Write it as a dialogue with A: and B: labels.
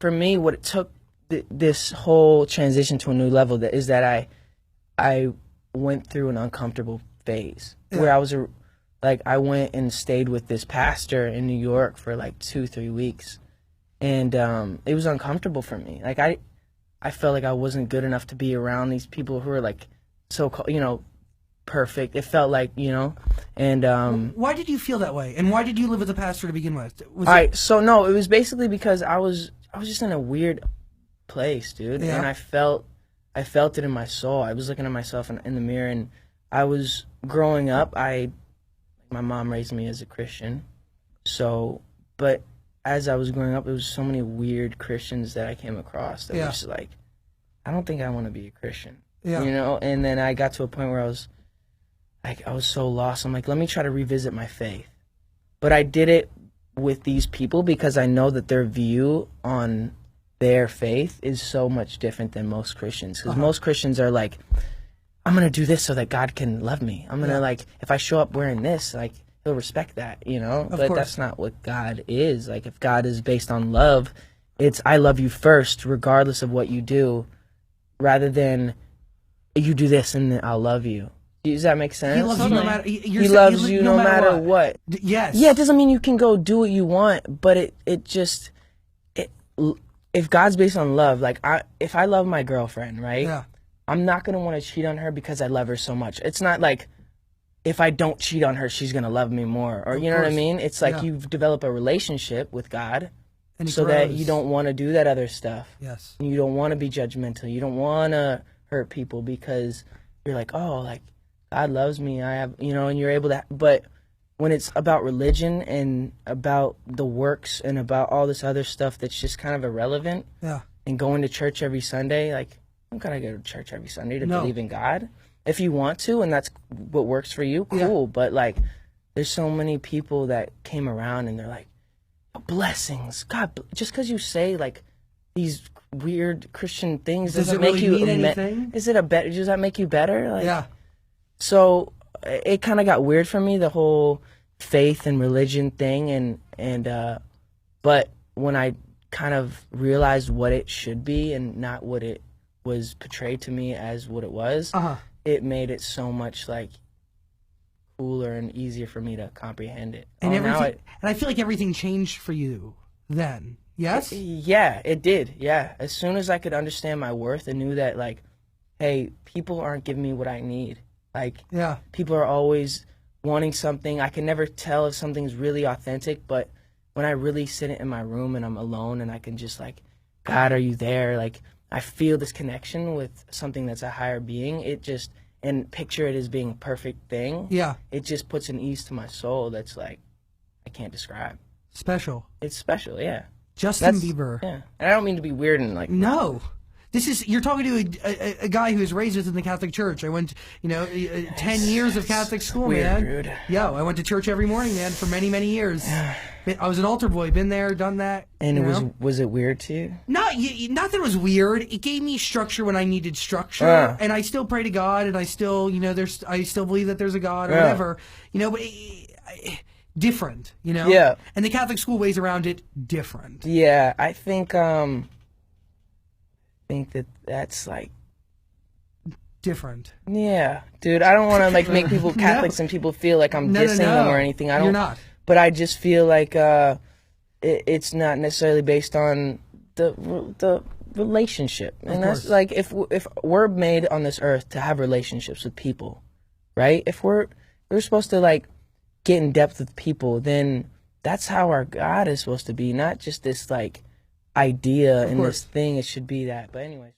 A: for me, what it took this whole transition to a new level is that I went through an uncomfortable phase where I went and stayed with this pastor in New York for like 2-3 weeks, and it was uncomfortable for me. Like I felt like I wasn't good enough to be around these people who are like so, perfect. It felt like, and
B: why did you feel that way, and why did you live with a pastor to begin with?
A: So no, it was basically because I was just in a weird place, dude.
B: Yeah.
A: And I felt it in my soul. I was looking at myself in the mirror, and I was growing up. My mom raised me as a Christian, but as I was growing up, there was so many weird Christians that I came across that was just like, I don't think I want to be a Christian, And then I got to a point where I was so lost. I'm like, let me try to revisit my faith, but I did it with these people because I know that their view on their faith is so much different than most Christians. Because most Christians are like, I'm going to do this so that God can love me. I'm going to, if I show up wearing this, he'll respect that, But that's not what God is. Like, if God is based on love, it's I love you first, regardless of what you do, rather than you do this and then I'll love you. Does that make sense?
B: He loves you no matter.
A: He loves you no matter what.
B: Yes.
A: Yeah, it doesn't mean you can go do what you want, but if God's based on love, if I love my girlfriend, right?
B: Yeah.
A: I'm not gonna want to cheat on her because I love her so much. It's not like if I don't cheat on her, she's gonna love me more, or you know what I mean? It's like you've developed a relationship with God, and so that you don't want to do that other stuff.
B: Yes.
A: You don't want to be judgmental. You don't want to hurt people because you're like, oh, God loves me. I have, and you're able to. But when it's about religion and about the works and about all this other stuff that's just kind of irrelevant, and going to church every Sunday, I'm gonna go to church every Sunday to believe in God. If you want to, and that's what works for you, cool. But there's so many people that came around and they're like, blessings, God. Just because you say these weird Christian things doesn't make you
B: mean anything.
A: Does that make you better?
B: Yeah.
A: So it kind of got weird for me, the whole faith and religion thing, but when I kind of realized what it should be and not what it was portrayed to me as what it was, it made it so much cooler and easier for me to comprehend it.
B: And and I feel like everything changed for you then. Yes?
A: Yeah, it did. Yeah. As soon as I could understand my worth and knew that hey, people aren't giving me what I need. People are always wanting something. I can never tell if something's really authentic, but when I really sit in my room and I'm alone and I can just God, are you there? I feel this connection with something that's a higher being. And picture it as being a perfect thing. Yeah. It just puts an ease to my soul that's I can't describe.
B: Special.
A: It's special, yeah.
B: Justin Bieber.
A: Yeah. And I don't mean to be weird and
B: No. You're talking to a guy who was raised within the Catholic Church. I went, 10 years of Catholic school, man.
A: Dude.
B: Yeah, I went to church every morning, man, for many, many years. I was an altar boy, been there, done that.
A: And was it weird to you?
B: Not that it was weird. It gave me structure when I needed structure, and I still pray to God, and I still, I still believe that there's a God or whatever, but different, Yeah. And the Catholic school ways around it different.
A: Yeah, I think that's
B: different.
A: Yeah, dude. I don't want to make people Catholics and people feel like I'm dissing them or anything.
B: You're not.
A: But I just feel like it's not necessarily based on the relationship, and that's if we're made on this earth to have relationships with people, right? If we're supposed to get in depth with people, then that's how our God is supposed to be, not just this idea and this thing. It should be that. But anyways.